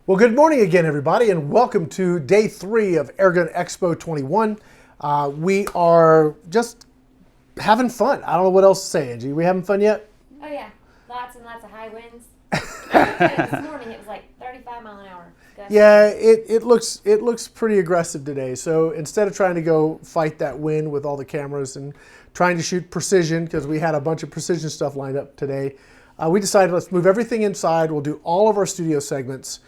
Well, good morning again, everybody, and welcome to day 3 of Airgun Expo 21. We are just having fun. I don't know what else to say, Angie. We having fun yet? Oh yeah, lots and lots of high winds. This morning it was like 35 mile an hour. Gust. Yeah, it looks pretty aggressive today. So instead of trying to go fight that wind with all the cameras and trying to shoot precision, because we had a bunch of precision stuff lined up today, we decided let's move everything inside. We'll do all of our studio segments.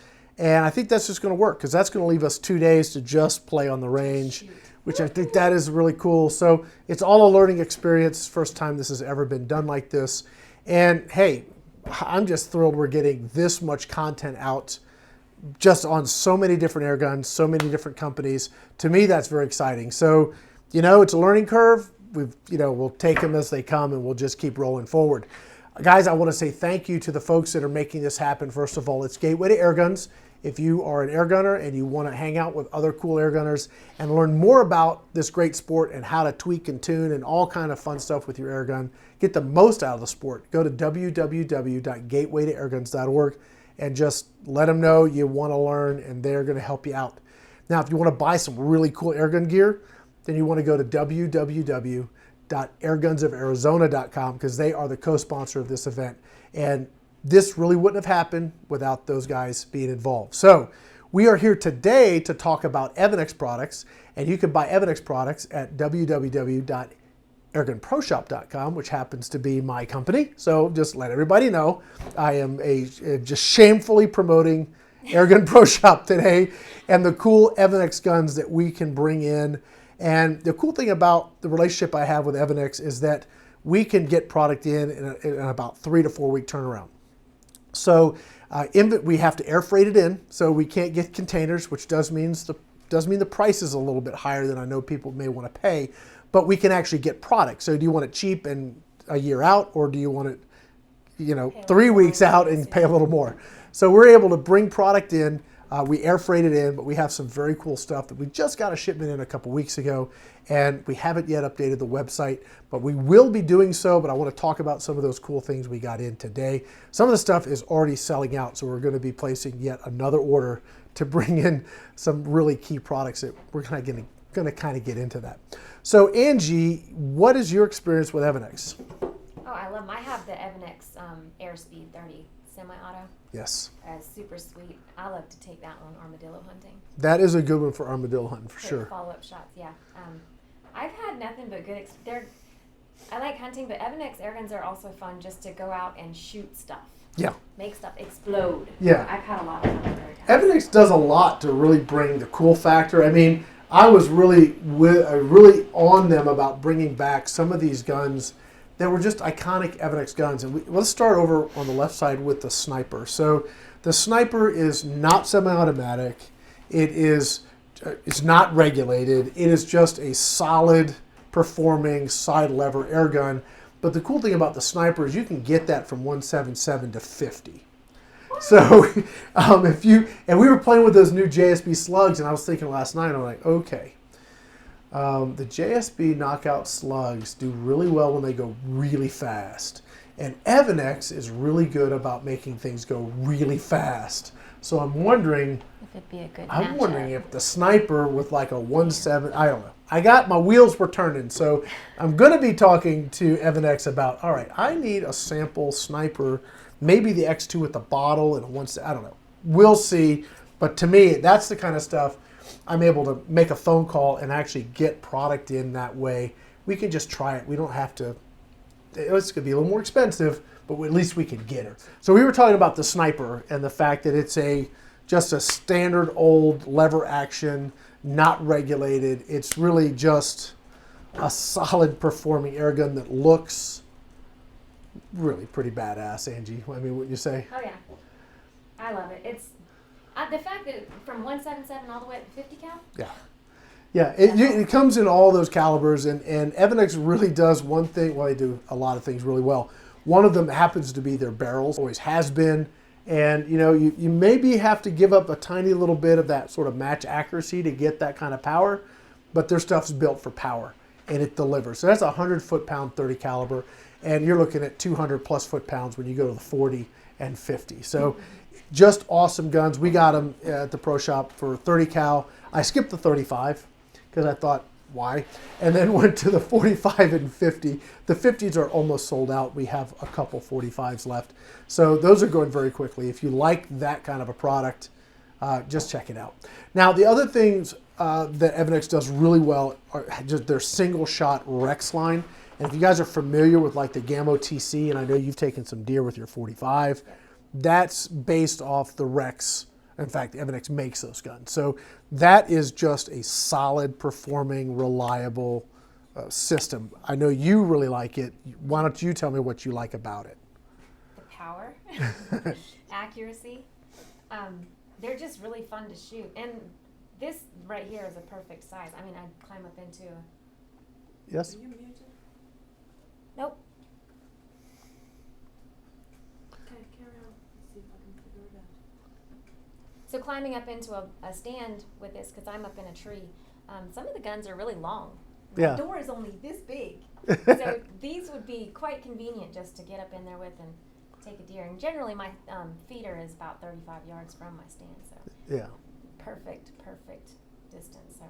And I think that's just going to work because that's going to leave us 2 days to just play on the range, which I think that is really cool. So it's all a learning experience. First time this has ever been done like this. And hey, I'm just thrilled we're getting this much content out just on so many different air guns, so many different companies. To me, that's very exciting. So, it's a learning curve. We'll take them as they come and we'll just keep rolling forward. Guys, I want to say thank you to the folks that are making this happen. First of all, it's Gateway to Airguns. If you are an air gunner and you want to hang out with other cool air gunners and learn more about this great sport and how to tweak and tune and all kind of fun stuff with your air gun, get the most out of the sport, go to www.gatewaytoairguns.org and just let them know you want to learn and they're going to help you out. Now, if you want to buy some really cool air gun gear, then you want to go to www.airgunsofArizona.com because they are the co-sponsor of this event. And this really wouldn't have happened without those guys being involved. So we are here today to talk about Evanix products, and you can buy Evanix products at www.airgunProShop.com, which happens to be my company. So just let everybody know I am just shamefully promoting Airgun Pro Shop today and the cool Evanix guns that we can bring in. And the cool thing about the relationship I have with Evanix is that we can get product in about 3 to 4 week turnaround. So we have to air freight it in, so we can't get containers, which does mean the price is a little bit higher than I know people may want to pay, but we can actually get product. So do you want it cheap and a year out, or do you want it, 3 weeks out and pay a little more? So we're able to bring product in. We air freight it in, but we have some very cool stuff that we just got a shipment in a couple weeks ago, and we haven't yet updated the website, but we will be doing so. But I want to talk about some of those cool things we got in today. Some of the stuff is already selling out, so we're going to be placing yet another order to bring in some really key products that we're going to kind of get into that. So Angie, what is your experience with Evanix? Oh, I love them. I have the Evanix Airspeed 30 semi-auto. Yes. Super sweet. I love to take that one armadillo hunting. That is a good one for armadillo hunting for sure. Follow-up shots, yeah. I've had nothing but good I like hunting, but Evanix Airguns are also fun just to go out and shoot stuff. Yeah. Make stuff explode. Yeah. I've had a lot of fun. Evanix does a lot to really bring the cool factor. I mean, I was really on them about bringing back some of these guns that were just iconic Evanix guns. And let's start over on the left side with the Sniper. So the Sniper is not semi-automatic. It's not regulated. It is just a solid performing side lever air gun. But the cool thing about the Sniper is you can get that from 177 to 50. So and we were playing with those new JSB slugs, and I was thinking last night, I'm like, okay, the JSB knockout slugs do really well when they go really fast. And Evanix is really good about making things go really fast. So I'm wondering if it'd be a good I'm wondering if the Sniper with like a 1.7, I don't know. My wheels were turning. So I'm going to be talking to Evanix about, all right, I need a sample Sniper, maybe the X2 with the bottle and I don't know. We'll see. But to me, that's the kind of stuff I'm able to make a phone call and actually get product in that way. We can just try it. We don't have to. It's going to be a little more expensive, but at least we can get it. So we were talking about the Sniper and the fact that it's just a standard old lever action, not regulated. It's really just a solid performing air gun that looks really pretty badass, Angie. I mean, wouldn't you say? Oh yeah, I love it. It's the fact that from 177 all the way up to 50 cal. Yeah, it comes in all those calibers, and Evanix really does one thing. Well, they do a lot of things really well. One of them happens to be their barrels. Always has been. And you maybe have to give up a tiny little bit of that sort of match accuracy to get that kind of power, but their stuff's built for power and it delivers. So that's a 100 foot-pound 30 caliber. and you're looking at 200 plus foot-pounds when you go to the 40 and 50. So just awesome guns. We got them at the Pro Shop for 30 cal. I skipped the 35 because I thought, why? And then went to the 45 and 50. The 50s are almost sold out. We have a couple 45s left. So those are going very quickly. If you like that kind of a product, just check it out. Now, the other things that Evanix does really well are just their single shot Rex line. And if you guys are familiar with like the Gammo TC, and I know you've taken some deer with your 45, that's based off the Rex. In fact, Evanix makes those guns. So that is just a solid performing, reliable system. I know you really like it. Why don't you tell me what you like about it? The power, accuracy. They're just really fun to shoot. And this right here is a perfect size. I mean, I'd climb up into a... Yes? Are you muted? Nope. Okay, carry on. Let's see if I can figure it out. So climbing up into a stand with this, because I'm up in a tree, some of the guns are really long. Yeah. The door is only this big. So these would be quite convenient just to get up in there with and take a deer. And generally my feeder is about 35 yards from my stand. So Yeah. perfect distance. So.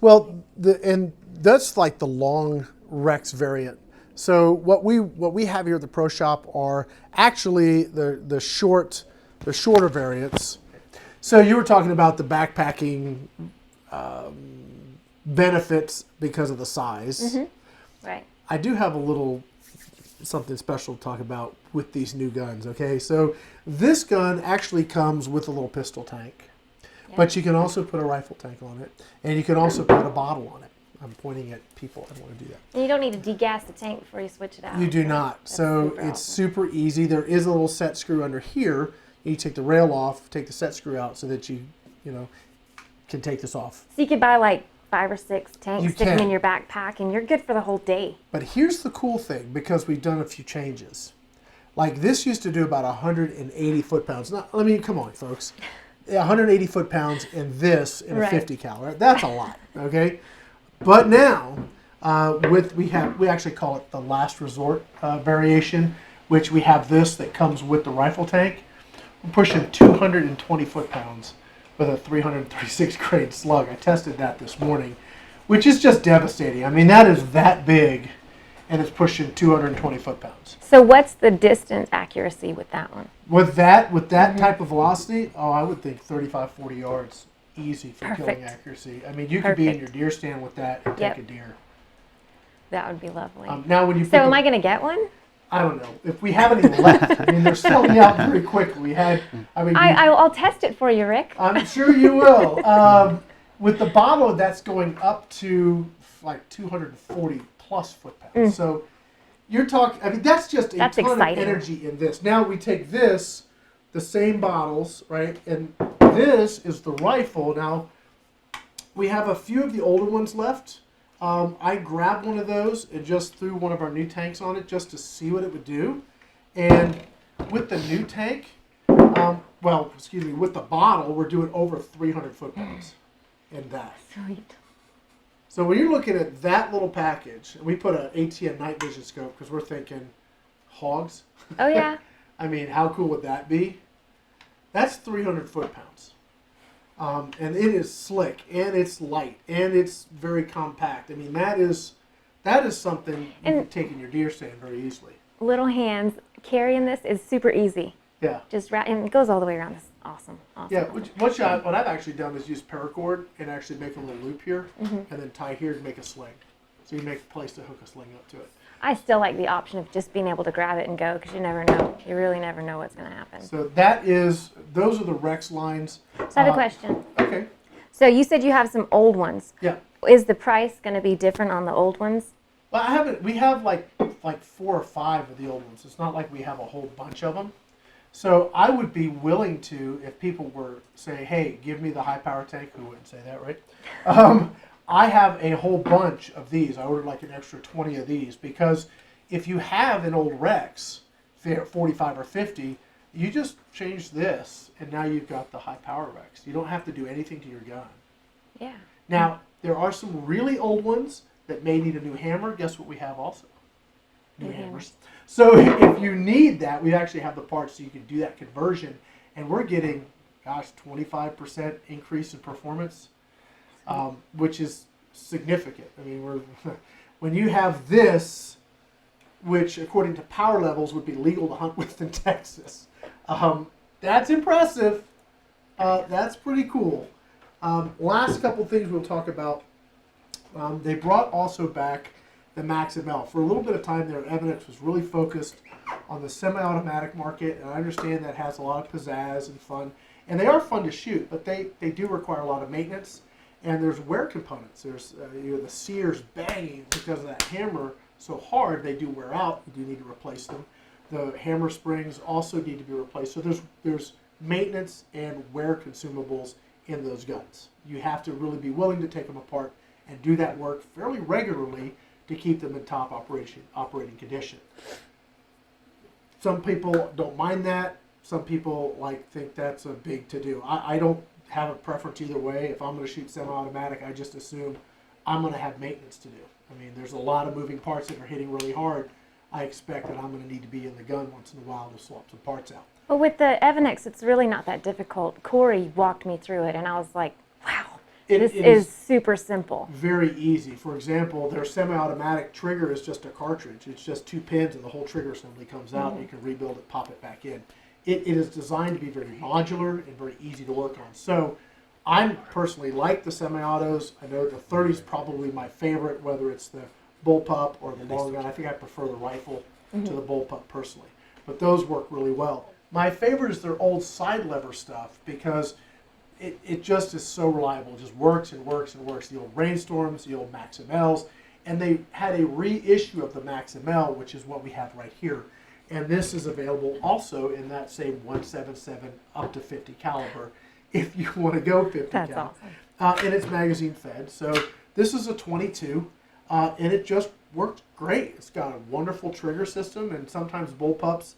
Well, and that's like the long Rex variant. So what we have here at the Pro Shop are actually the shorter variants. So you were talking about the backpacking benefits because of the size. Mm-hmm. Right. I do have a little something special to talk about with these new guns. Okay, so this gun actually comes with a little pistol tank. But you can also put a rifle tank on it, and you can also put a bottle on it. I'm pointing at people that want to do that. And you don't need to degas the tank before you switch it out. You do not. So it's super easy. There is a little set screw under here. You take the rail off, take the set screw out so that you can take this off. So you could buy like 5 or 6 tanks, You stick them can. in your backpack, and you're good for the whole day. But here's the cool thing, because we've done a few changes. Like this used to do about 180 foot-pounds. Now, I mean, come on, folks. 180 foot-pounds in this in a 50 cal. Right? That's a lot, okay? But now, we actually call it the last resort variation, which we have this that comes with the rifle tank. We're pushing 220 foot-pounds with a 336 grain slug. I tested that this morning, which is just devastating. I mean, that is that big, and it's pushing 220 foot-pounds. So what's the distance accuracy with that one? With that type of velocity, I would think 35, 40 yards, easy for killing accuracy. I mean, you could be in your deer stand with that and take a deer. That would be lovely. Now, when you so am I going to get one? I don't know if we have any left. I mean, they're selling out very quickly. I'll test it for you, Rick. I'm sure you will. With the bottle, that's going up to like 240 plus foot-pounds. So you're talking, I mean, that's just a ton of energy in this. Now we take this, the same bottles, right? And this is the rifle. Now, we have a few of the older ones left. I grabbed one of those and just threw one of our new tanks on it just to see what it would do. And with the new tank, with the bottle, we're doing over 300 foot-pounds in that. Sweet. So when you're looking at that little package, and we put an ATN night vision scope because we're thinking hogs. Oh, yeah. I mean, how cool would that be? That's 300 foot-pounds. And it is slick, and it's light, and it's very compact. I mean, that is something you can take in your deer stand very easily. Little hands, carrying this is super easy. Yeah. And it goes all the way around. It's awesome. Yeah, what I've actually done is use paracord and actually make a little loop here, and then tie here to make a sling. So you make a place to hook a sling up to it. I still like the option of just being able to grab it and go, because you never know. You really never know what's going to happen. So those are the Rex lines. So I have a question. Okay. So you said you have some old ones. Yeah. Is the price going to be different on the old ones? Well, we have like 4 or 5 of the old ones. It's not like we have a whole bunch of them. So I would be willing to, if people were saying, hey, give me the high power tank, who wouldn't say that, right? I have a whole bunch of these. I ordered like an extra 20 of these because if you have an old Rex, 45 or 50, you just change this and now you've got the high power Rex. You don't have to do anything to your gun. Yeah. Now, there are some really old ones that may need a new hammer. Guess what we have also? new hammers. So if you need that, we actually have the parts so you can do that conversion. And we're getting, gosh, 25% increase in performance, which is significant. I mean, when you have this, which according to power levels would be legal to hunt with in Texas, that's impressive. That's pretty cool. Last couple things we'll talk about. They brought also back the Max ML. For a little bit of time there, Evanix was really focused on the semi-automatic market, and I understand that has a lot of pizzazz and fun. And they are fun to shoot, but they do require a lot of maintenance. And there's wear components. There's the sears banging because of that hammer so hard, they do wear out. You do need to replace them. The hammer springs also need to be replaced. So there's maintenance and wear consumables in those guns. You have to really be willing to take them apart and do that work fairly regularly to keep them in top operating condition. Some people don't mind that. Some people think that's a big to-do. I don't have a preference either way. If I'm going to shoot semi-automatic, I just assume I'm going to have maintenance to do. I mean, there's a lot of moving parts that are hitting really hard. I expect that I'm going to need to be in the gun once in a while to swap some parts out. Well, with the Evanix, it's really not that difficult. Corey walked me through it, and I was like, wow, this is super simple. Very easy. For example, their semi-automatic trigger is just a cartridge. It's just 2 pins, and the whole trigger assembly comes out. You can rebuild it, pop it back in. It is designed to be very modular and very easy to work on. So I personally like the semi-autos. I know the 30 is probably my favorite, whether it's the Bullpup or the long gun. I think I prefer the rifle to the Bullpup personally. But those work really well. My favorite is their old side lever stuff because it just is so reliable. It just works and works and works. The old Rainstorms, the old Max MLs. And they had a reissue of the Max ML, which is what we have right here. And this is available also in that same 177 up to 50 caliber if you want to go 50 That's cal. awesome. And it's magazine fed. So this is a 22 and it just works great. It's got a wonderful trigger system, and sometimes bullpups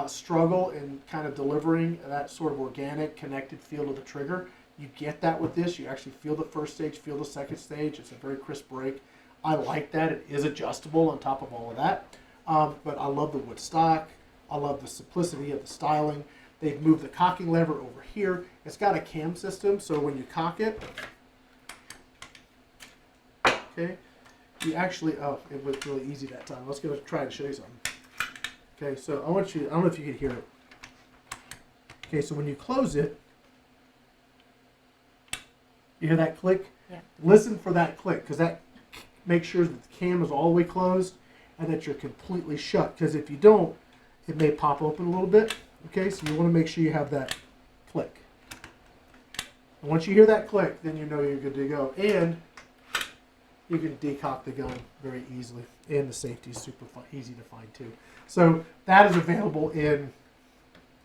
struggle in kind of delivering that sort of organic connected feel to the trigger. You get that with this. You actually feel the first stage, feel the second stage. It's a very crisp break. I like that. It is adjustable on top of all of that. But I love the wood stock. I love the simplicity of the styling. They've moved the cocking lever over here. It's got a cam system, so when you cock it, okay, you actually, it was really easy that time. Let's go try to show you something. Okay, so I want you, I don't know if you can hear it. Okay, so when you close it, you hear that click? Yeah. Listen for that click, because that makes sure that the cam is all the way closed and that you're completely shut, because if you don't, it may pop open a little bit. Okay, so you want to make sure you have that click. And once you hear that click, then you know you're good to go. And you can decock the gun very easily. And the safety is super easy to find too. So that is available in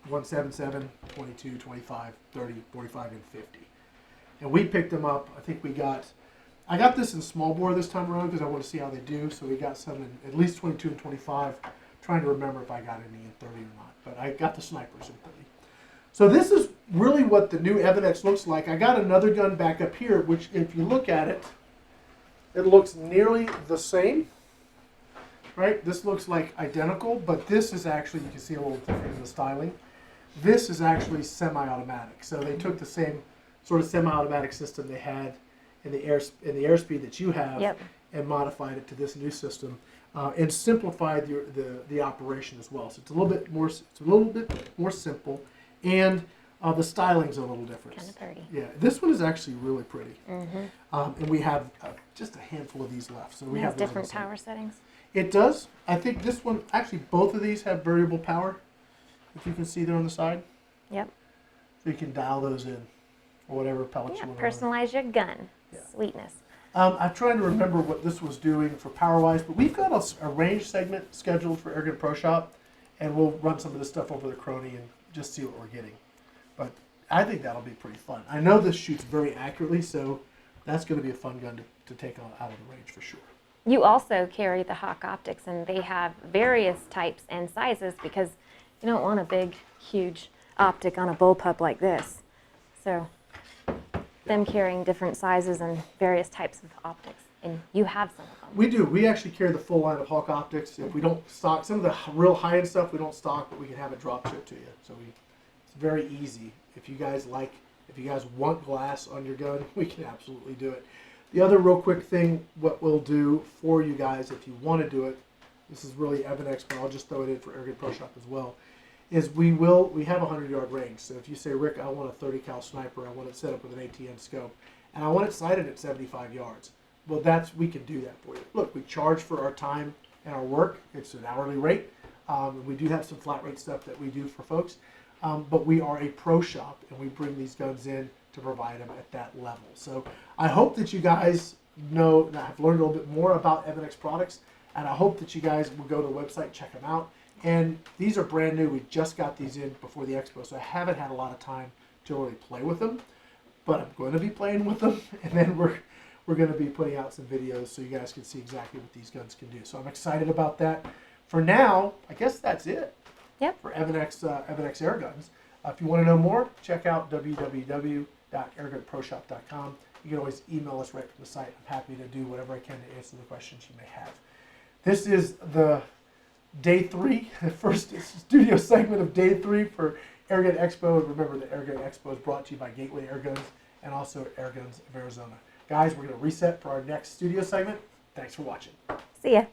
177, 22, 25, 30, 45, and 50. And we picked them up. I think I got this in small bore this time around because I want to see how they do. So we got some in at least 22 and 25. Trying to remember if I got any in 30 or not. But I got the snipers in 30. So this is really what the new Evanix looks like. I got another gun back up here, which if you look at it, it looks nearly the same. Right? This looks like identical, but this is actually, you can see a little different in the styling. This is actually semi-automatic. So they took the same sort of semi-automatic system they had in the airspeed that you have, and modified it to this new system, and simplified the operation as well. So it's a little bit more simple, and the styling's a little different. Kind of pretty. Yeah, this one is actually really pretty, and we have just a handful of these left. So we have different power settings. It does. I think this one, actually both of these have variable power, if you can see there on the side. Yep. So you can dial those in, or whatever pellets you want to run. Personalize your gun. Yeah. Sweetness. I'm trying to remember what this was doing for power-wise, but we've got a range segment scheduled for Airgun Pro Shop, and we'll run some of this stuff over the Crony and just see what we're getting. But I think that'll be pretty fun. I know this shoots very accurately, so that's going to be a fun gun to take out of the range for sure. You also carry the Hawke optics, and they have various types and sizes because you don't want a big, huge optic on a bullpup like them carrying different sizes and various types of optics And you have some of them. We do. We actually carry the full line of Hawke optics. If we don't stock some of the real high-end stuff, we don't stock, but we can have it drop shipped to you. So it's very easy. If you guys want glass on your gun, we can absolutely do it. The other real quick thing, what we'll do for you guys, if you want to do it, this is really Evanix, but I'll just throw it in for Airgun Pro Shop as well, is we have a 100-yard range. So if you say, Rick, I want a 30 cal sniper, I want it set up with an ATN scope, and I want it sighted at 75 yards. Well, we can do that for you. Look, we charge for our time and our work. It's an hourly rate. We do have some flat rate stuff that we do for folks, but we are a pro shop, and we bring these guns in to provide them at that level. So I hope that you guys know, that have learned a little bit more about Evanix products, and I hope that you guys will go to the website, check them out. And these are brand new. We just got these in before the expo, so I haven't had a lot of time to really play with them, but I'm going to be playing with them, and then we're going to be putting out some videos so you guys can see exactly what these guns can do. So I'm excited about that. For now, I guess that's it. Yep. For Evanix Airguns. If you want to know more, check out www.airgunproshop.com. You can always email us right from the site. I'm happy to do whatever I can to answer the questions you may have. This is the day 3, the first studio segment of day 3 for Airgun Expo. And remember, the Airgun Expo is brought to you by Gateway Airguns and also Airguns of Arizona. Guys, we're going to reset for our next studio segment. Thanks for watching. See ya.